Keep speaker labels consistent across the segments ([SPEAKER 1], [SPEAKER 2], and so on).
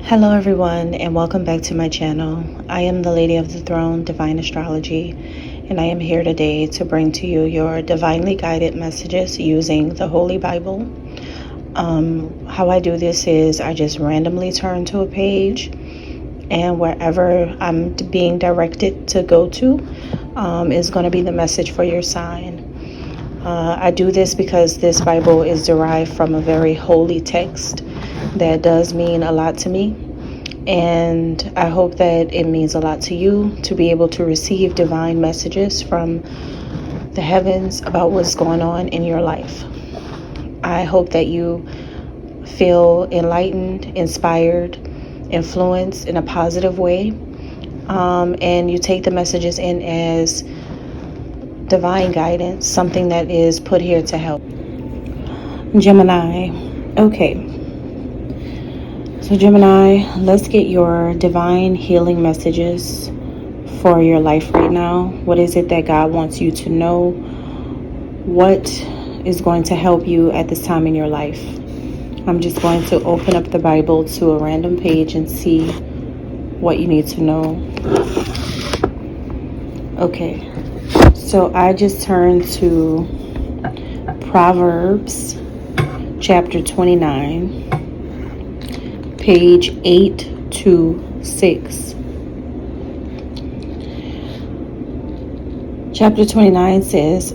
[SPEAKER 1] Hello everyone, and welcome back to my channel. I am the Lady of the Throne, Divine Astrology, and I am here today to bring to you your divinely guided messages using the Holy Bible. How I do this is I just randomly turn to a page, and wherever I'm being directed to go to is going to be the message for your sign. I do this because this Bible is derived from a very holy text that does mean a lot to me, and I hope that it means a lot to you to be able to receive divine messages from the heavens about what's going on in your life. I hope that you feel enlightened, inspired, influenced in a positive way, and you take the messages in as divine guidance, something that is put here to help. Gemini. Okay. So Gemini, let's get your divine healing messages for your life right now. What is it that God wants you to know? What is going to help you at this time in your life? I'm just going to open up the Bible to a random page and see what you need to know. Okay, so I just turned to Proverbs chapter 29. Page 8 to 6. Chapter 29 says,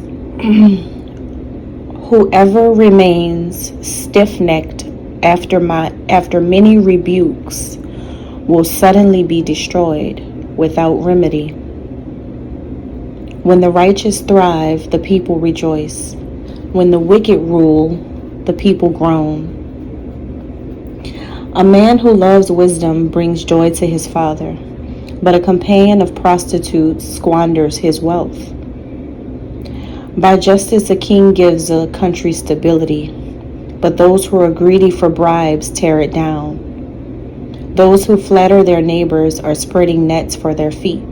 [SPEAKER 1] whoever remains stiff-necked after many rebukes will suddenly be destroyed without remedy. When the righteous thrive, the people rejoice. When the wicked rule, the people groan. A man who loves wisdom brings joy to his father, but a companion of prostitutes squanders his wealth. By justice a king gives a country stability, but those who are greedy for bribes tear it down. Those who flatter their neighbors are spreading nets for their feet.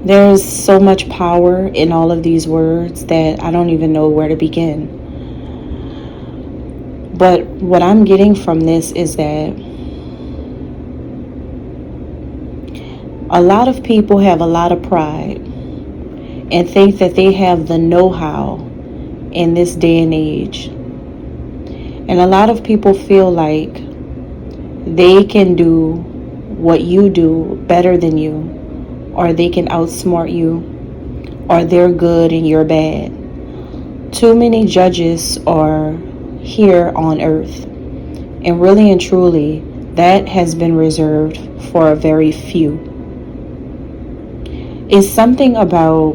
[SPEAKER 1] There's so much power in all of these words that I don't even know where to begin. But what I'm getting from this is that a lot of people have a lot of pride and think that they have the know-how in this day and age. And a lot of people feel like they can do what you do better than you, or they can outsmart you, or they're good and you're bad. Too many judges are here on earth, and really and truly, that has been reserved for a very few. It's something about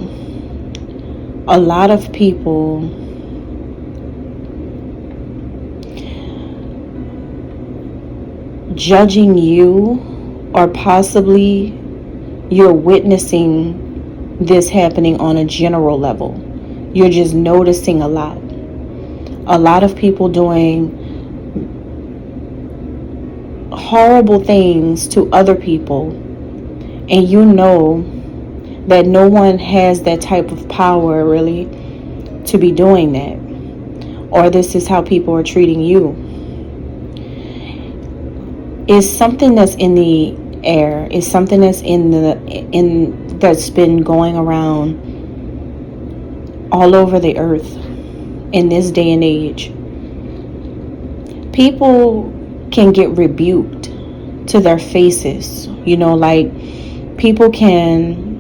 [SPEAKER 1] a lot of people judging you, or possibly you're witnessing this happening on a general level. You're just noticing a lot of people doing horrible things to other people, and you know that no one has that type of power really to be doing that, or this is how people are treating you. It's something that's in the air. Is something that's that's been going around all over the earth in this day and age. People can get rebuked to their faces, like people can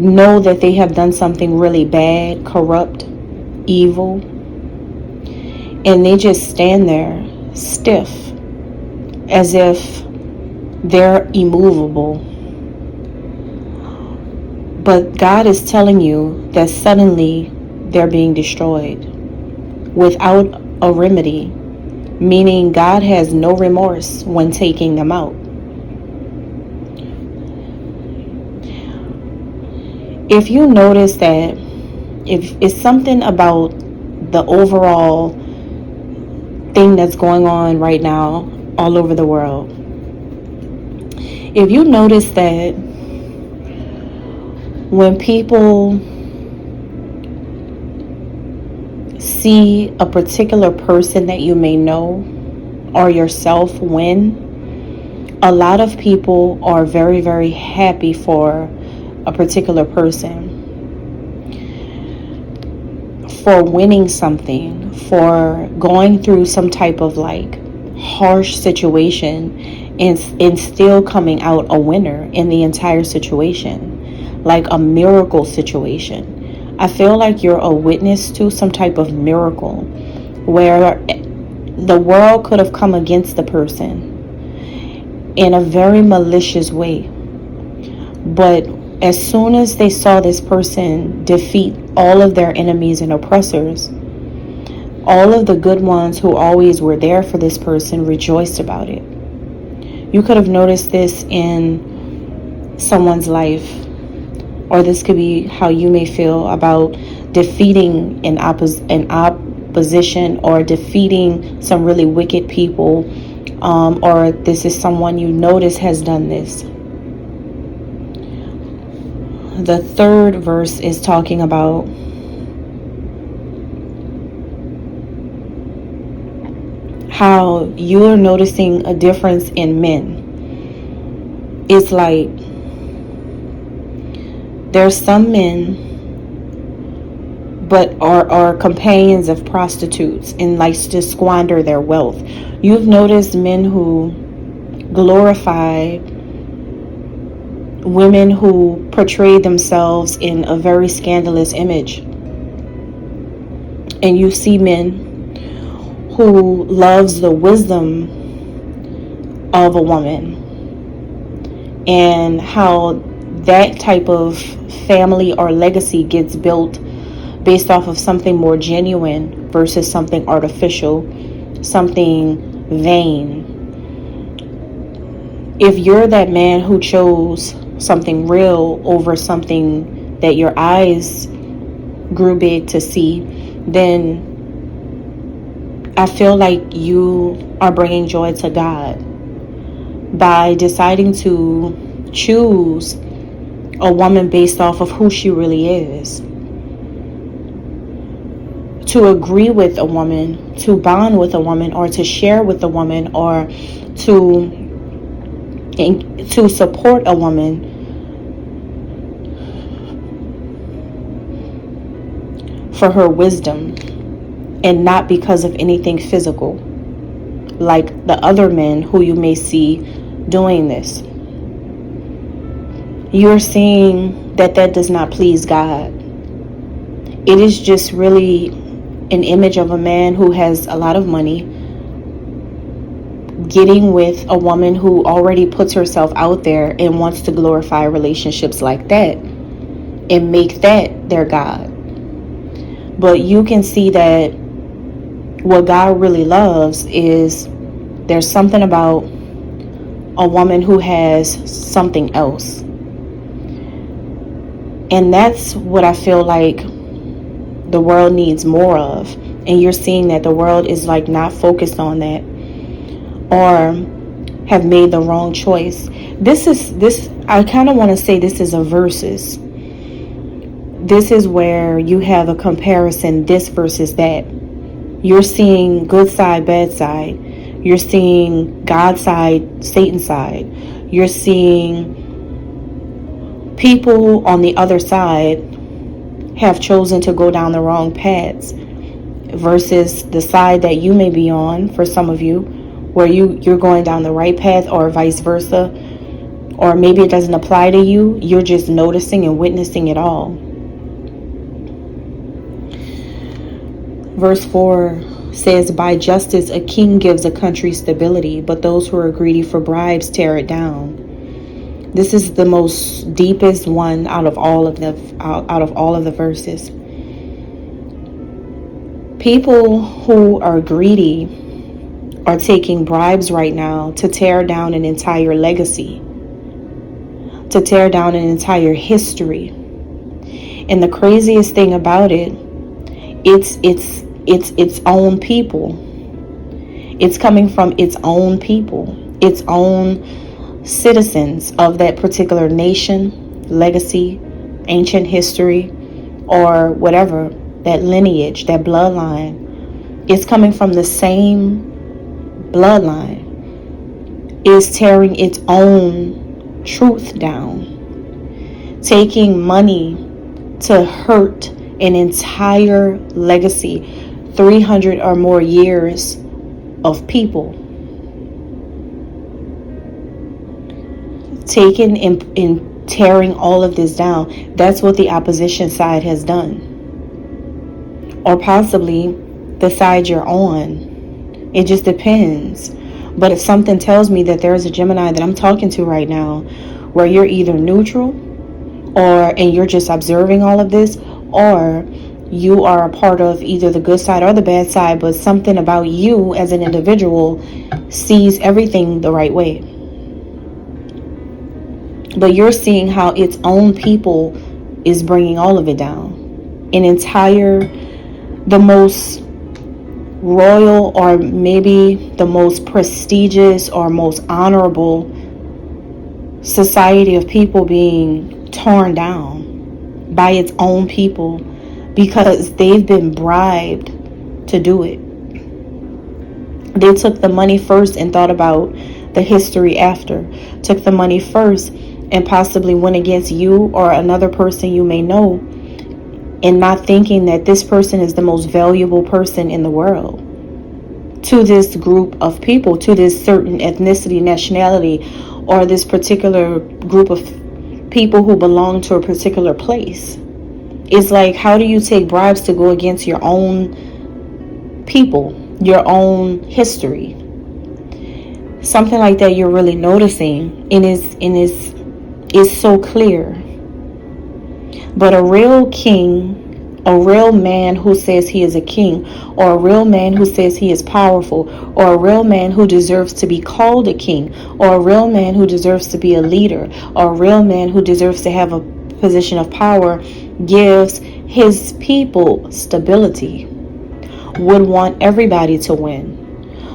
[SPEAKER 1] know that they have done something really bad, corrupt, evil, and they just stand there stiff, as if they're immovable. But God is telling you that suddenly they're being destroyed without a remedy, meaning God has no remorse when taking them out. If you notice that, if it's something about the overall thing that's going on right now all over the world, if you notice that when people see a particular person that you may know or yourself win, a lot of people are very, very happy for a particular person, for winning something, for going through some type of like harsh situation and still coming out a winner in the entire situation, like a miracle situation. I feel like you're a witness to some type of miracle where the world could have come against the person in a very malicious way, but as soon as they saw this person defeat all of their enemies and oppressors, all of the good ones who always were there for this person rejoiced about it. You could have noticed this in someone's life, or this could be how you may feel about defeating an opposition or defeating some really wicked people, or this is someone you notice has done this. The third verse is talking about how you're noticing a difference in men. It's like there's some men but are companions of prostitutes and likes to squander their wealth. You've noticed men who glorify women who portray themselves in a very scandalous image. And you see men who loves the wisdom of a woman and how that type of family or legacy gets built based off of something more genuine versus something artificial, something vain. If you're that man who chose something real over something that your eyes grew big to see, then I feel like you are bringing joy to God by deciding to choose a woman based off of who she really is. To agree with a woman, to bond with a woman, or to share with a woman, or to support a woman for her wisdom and not because of anything physical, like the other men who you may see doing this. You're seeing that does not please God. It is just really an image of a man who has a lot of money getting with a woman who already puts herself out there and wants to glorify relationships like that and make that their God. But you can see that what God really loves is there's something about a woman who has something else. And that's what I feel like the world needs more of. And you're seeing that the world is like not focused on that, or have made the wrong choice. I kind of want to say this is a versus. This is where you have a comparison, this versus that. You're seeing good side, bad side. You're seeing God's side, Satan's side. You're seeing people on the other side have chosen to go down the wrong paths versus the side that you may be on, for some of you, where you're going down the right path, or vice versa. Or maybe it doesn't apply to you. You're just noticing and witnessing it all. Verse 4 says, by justice a king gives a country stability, but those who are greedy for bribes tear it down. This is the most deepest one out of all of the verses. People who are greedy are taking bribes right now to tear down an entire legacy, to tear down an entire history. And the craziest thing about it, it's its own people. It's coming from its own people, its own citizens of that particular nation, legacy, ancient history, or whatever. that lineage, that bloodline. It's coming from the same bloodline. Is tearing its own truth down. Taking money to hurt an entire legacy, 300 or more years of people. Taking and tearing all of this down. That's what the opposition side has done. Or possibly the side you're on. It just depends. But if something tells me that there's a Gemini that I'm talking to right now, where you're either neutral, and you're just observing all of this, or you are a part of either the good side or the bad side, but something about you as an individual sees everything the right way. But you're seeing how its own people is bringing all of it down. The most royal, or maybe the most prestigious or most honorable society of people being torn down by its own people because they've been bribed to do it. They took the money first and thought about the history after. Took the money first and possibly went against you or another person you may know, and not thinking that this person is the most valuable person in the world to this group of people, to this certain ethnicity, nationality, or this particular group of people who belong to a particular place. It's like, how do you take bribes to go against your own people, your own history? Something like that you're really noticing, and is so clear. But a real king, a real man who says he is a king, or a real man who says he is powerful, or a real man who deserves to be called a king, or a real man who deserves to be a leader, or a real man who deserves to have a position of power, gives his people stability, would want everybody to win,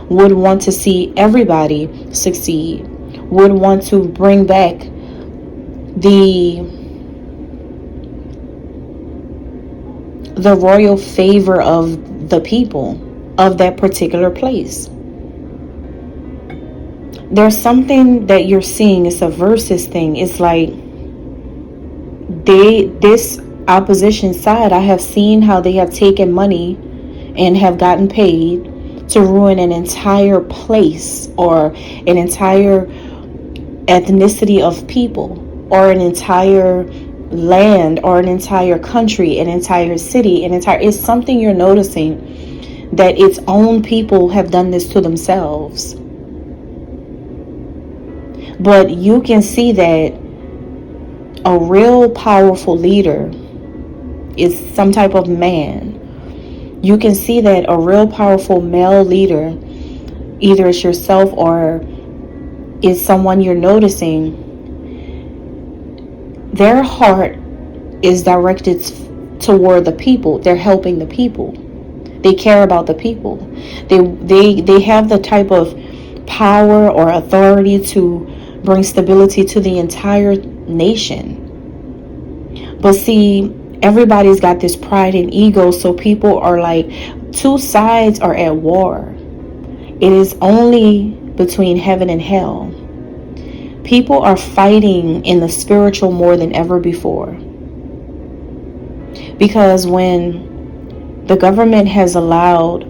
[SPEAKER 1] would want to see everybody succeed, would want to bring back the royal favor of the people of that particular place. There's something that you're seeing. It's a versus thing. It's like this opposition side, I have seen how they have taken money and have gotten paid to ruin an entire place or an entire ethnicity of people, or an entire land, or an entire country, an entire city, it's something you're noticing, that its own people have done this to themselves. But you can see that a real powerful leader is some type of man. You can see that a real powerful male leader, either it's yourself or is someone you're noticing, their heart is directed toward the people. They're helping the people. They care about the people. They have the type of power or authority to bring stability to the entire nation. But see, everybody's got this pride and ego, so people are like, two sides are at war. It is only between heaven and hell. People are fighting in the spiritual more than ever before. Because when the government has allowed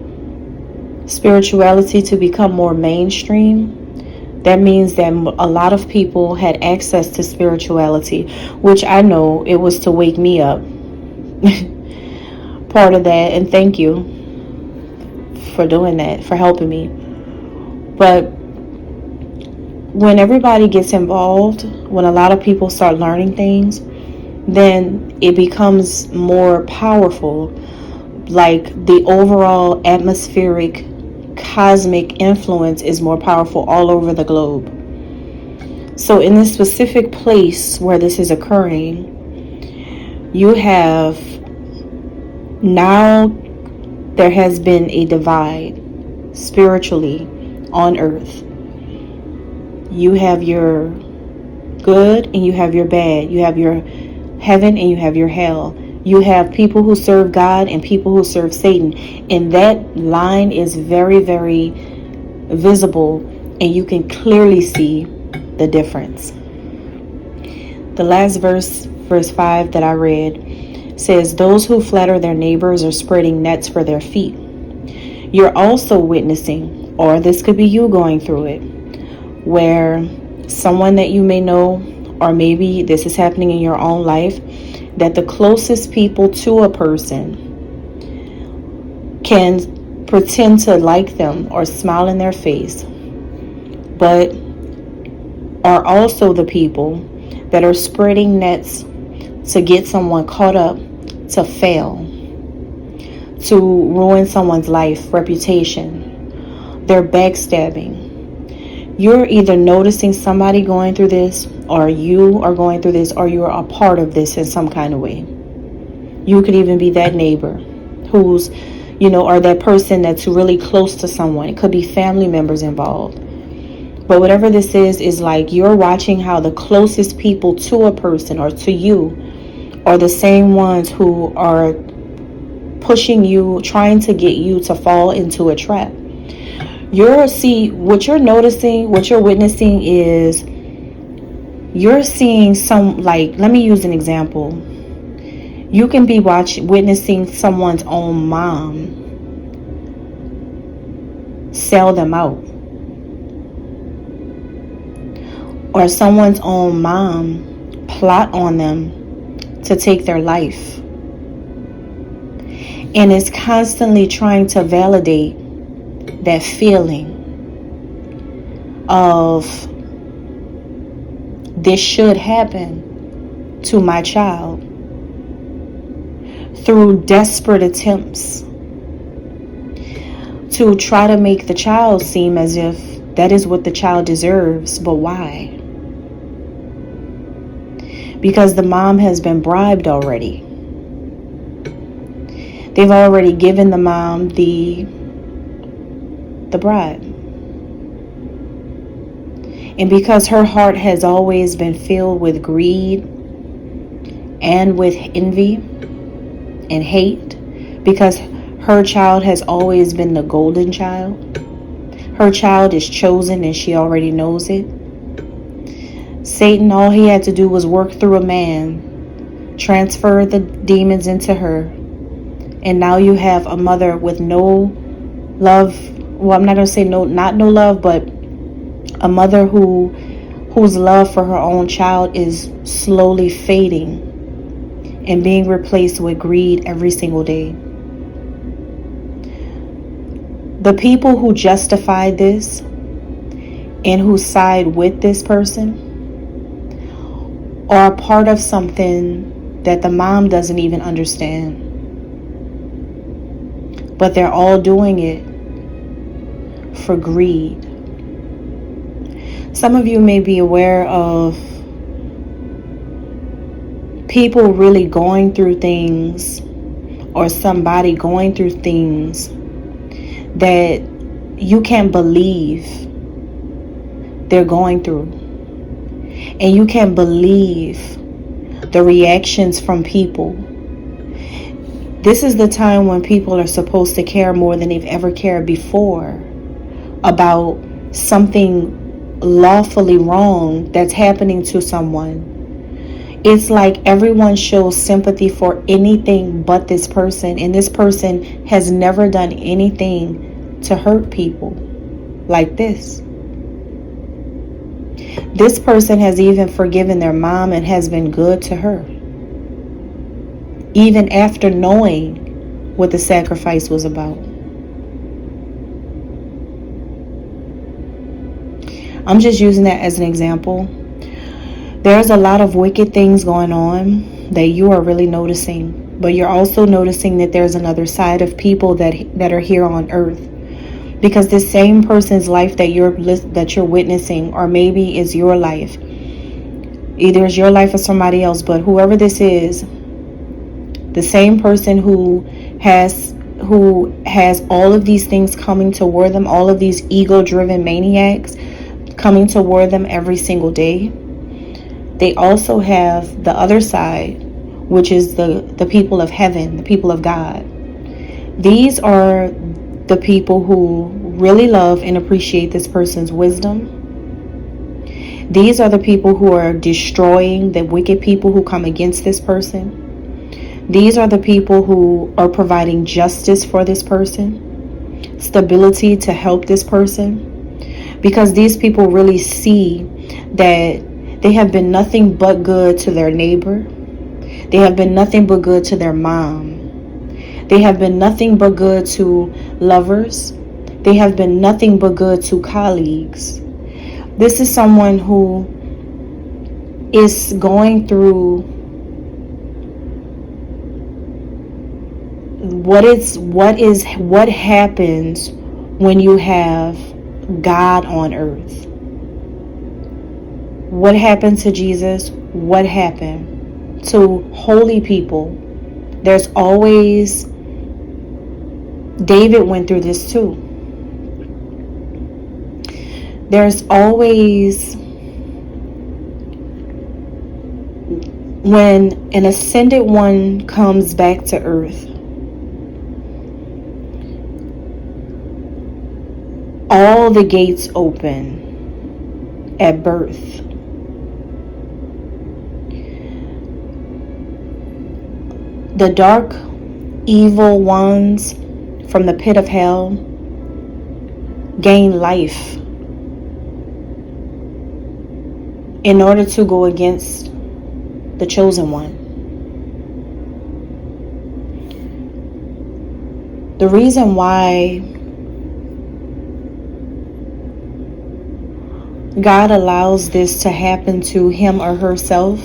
[SPEAKER 1] spirituality to become more mainstream, that means that a lot of people had access to spirituality, which I know it was to wake me up. Part of that, and thank you for doing that, for helping me. But when everybody gets involved, when a lot of people start learning things, then it becomes more powerful. Like the overall atmospheric cosmic influence is more powerful all over the globe. So in this specific place where this is occurring, you have now, there has been a divide spiritually on earth. You have your good and you have your bad. You have your heaven and you have your hell. You have people who serve God and people who serve Satan. And that line is very, very visible, and you can clearly see the difference. The last verse, verse 5 that I read, says, those who flatter their neighbors are spreading nets for their feet. You're also witnessing, or this could be you going through it, where someone that you may know, or maybe this is happening in your own life, that the closest people to a person can pretend to like them or smile in their face, but are also the people that are spreading nets to get someone caught up, to fail, to ruin someone's life, reputation. They're backstabbing. You're either noticing somebody going through this, or you are going through this, or you're a part of this in some kind of way. You could even be that neighbor who's, or that person that's really close to someone. It could be family members involved. But whatever this is like you're watching how the closest people to a person or to you are the same ones who are pushing you, trying to get you to fall into a trap. What you're noticing, what you're witnessing is you're seeing let me use an example. You can be witnessing someone's own mom sell them out, or someone's own mom plot on them to take their life, and is constantly trying to validate that feeling of, this should happen to my child, through desperate attempts to try to make the child seem as if that is what the child deserves. But why? Because the mom has been bribed already. They've already given the mom the bribe. And because her heart has always been filled with greed and with envy and hate, because her child has always been the golden child, her child is chosen and she already knows it. Satan, all he had to do was work through a man, transfer the demons into her, and now you have a mother with no love. Well, I'm not going to say no love, but a mother whose love for her own child is slowly fading and being replaced with greed every single day. The people who justify this and who side with this person are a part of something that the mom doesn't even understand. But they're all doing it for greed. Some of you may be aware of people really going through things, or somebody going through things that you can't believe they're going through. And you can't believe the reactions from people. This is the time when people are supposed to care more than they've ever cared before about something lawfully wrong that's happening to someone. It's like everyone shows sympathy for anything but this person, and this person has never done anything to hurt people like this. This person has even forgiven their mom and has been good to her, even after knowing what the sacrifice was about. I'm just using that as an example. There's a lot of wicked things going on that you are really noticing, but you're also noticing that there's another side of people that are here on earth. Because this same person's life that you're witnessing, or maybe is your life, either it's your life or somebody else, but whoever this is, the same person who has all of these things coming toward them, all of these ego-driven maniacs coming toward them every single day, they also have the other side which is the people of heaven, the people of God. These are the people who really love and appreciate this person's wisdom. These are the people who are destroying the wicked people who come against this person. These are the people who are providing justice for this person, stability to help this person, because these people really see that they have been nothing but good to their neighbor. They have been nothing but good to their mom. They have been nothing but good to lovers. They have been nothing but good to colleagues. This is someone who is going through what happens when you have God on earth. What happened to Jesus? What happened to holy people? There's always, David went through this too. There's always, when an ascended one comes back to earth, all the gates open at birth. The dark, evil ones from the pit of hell gain life in order to go against the chosen one. The reason why God allows this to happen to him or herself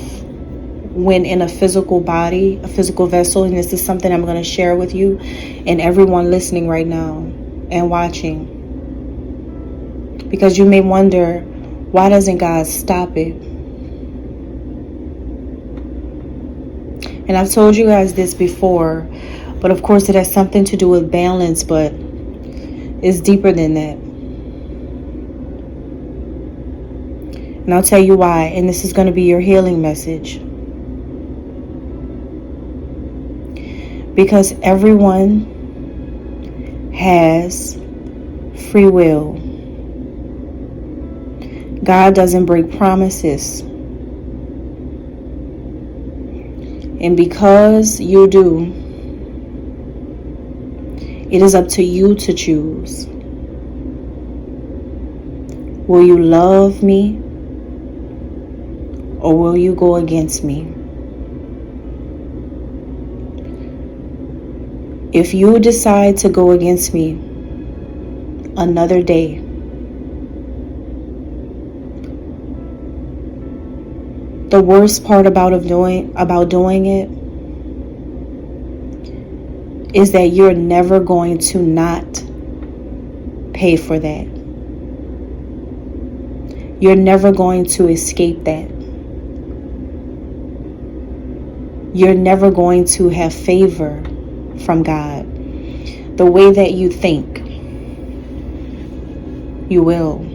[SPEAKER 1] when in a physical body, a physical vessel, and this is something I'm going to share with you and everyone listening right now and watching, because you may wonder, why doesn't God stop it? And I've told you guys this before, but of course it has something to do with balance, but it's deeper than that. And I'll tell you why, and this is going to be your healing message. Because everyone has free will. God doesn't break promises. And because you do, it is up to you to choose. Will you love me, or will you go against me? If you decide to go against me another day, the worst part about doing it is that you're never going to not pay for that. You're never going to escape that. You're never going to have favor from God. The way that you think, you will.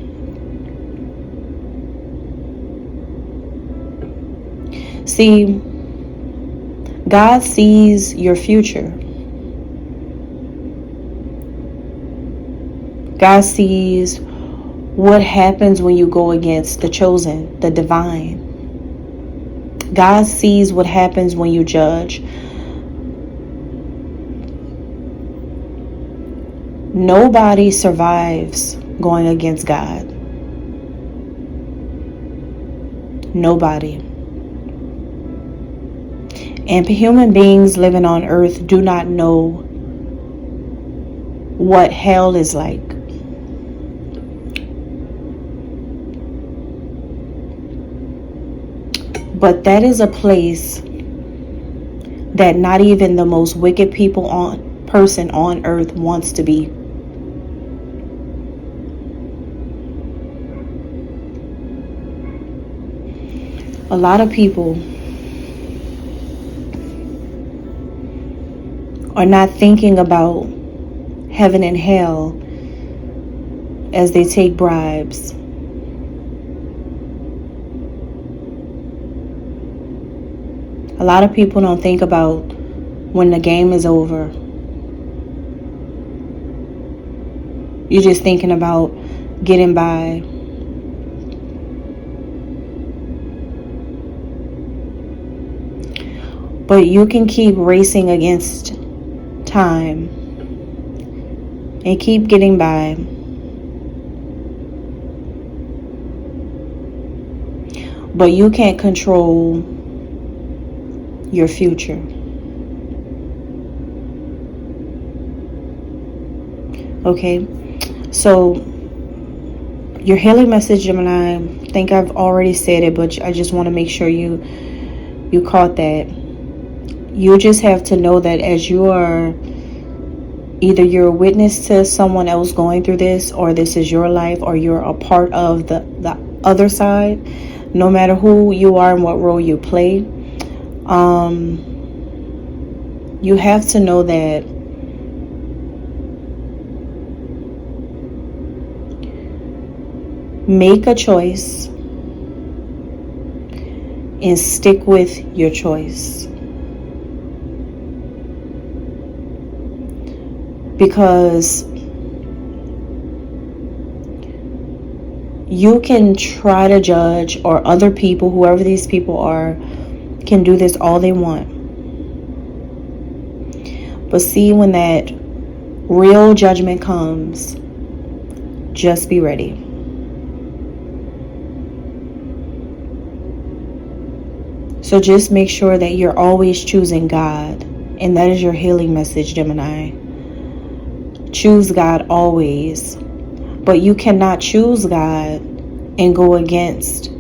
[SPEAKER 1] See, God sees your future. God sees what happens when you go against the chosen, the divine. God sees what happens when you judge. Nobody survives going against God. Nobody. And human beings living on earth do not know what hell is like. But that is a place that not even the most wicked person on earth wants to be. A lot of people are not thinking about heaven and hell as they take bribes. A A lot of people don't think about when the game is over. You're just thinking about getting by. But you can keep racing against time and keep getting by. But you can't control your future. Okay, so your healing message, Gemini, I think I've already said it, but I just want to make sure you caught that. You just have to know that as you are, either you're a witness to someone else going through this, or this is your life, or you're a part of the other side, no matter who you are and what role you play, you have to know that make a choice and stick with your choice. Because you can try to judge, or other people, whoever these people are, can do this all they want. But see, when that real judgment comes, just be ready. So just make sure that you're always choosing God. And that is your healing message, Gemini. Choose God always. But you cannot choose God and go against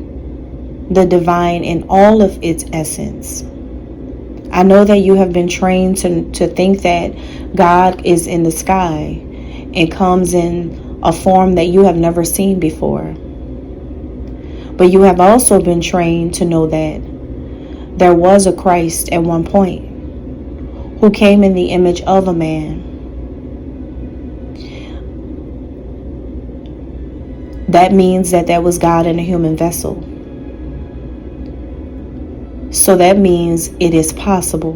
[SPEAKER 1] the divine in all of its essence. I know that you have been trained to think that God is in the sky and comes in a form that you have never seen before. But you have also been trained to know that there was a Christ at one point who came in the image of a man. That means that was God in a human vessel. So that means it is possible.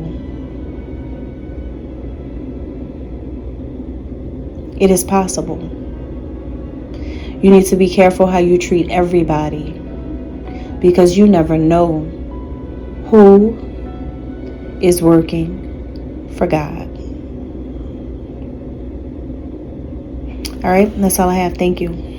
[SPEAKER 1] It is possible. You need to be careful how you treat everybody, because you never know who is working for God. All right, that's all I have. Thank you.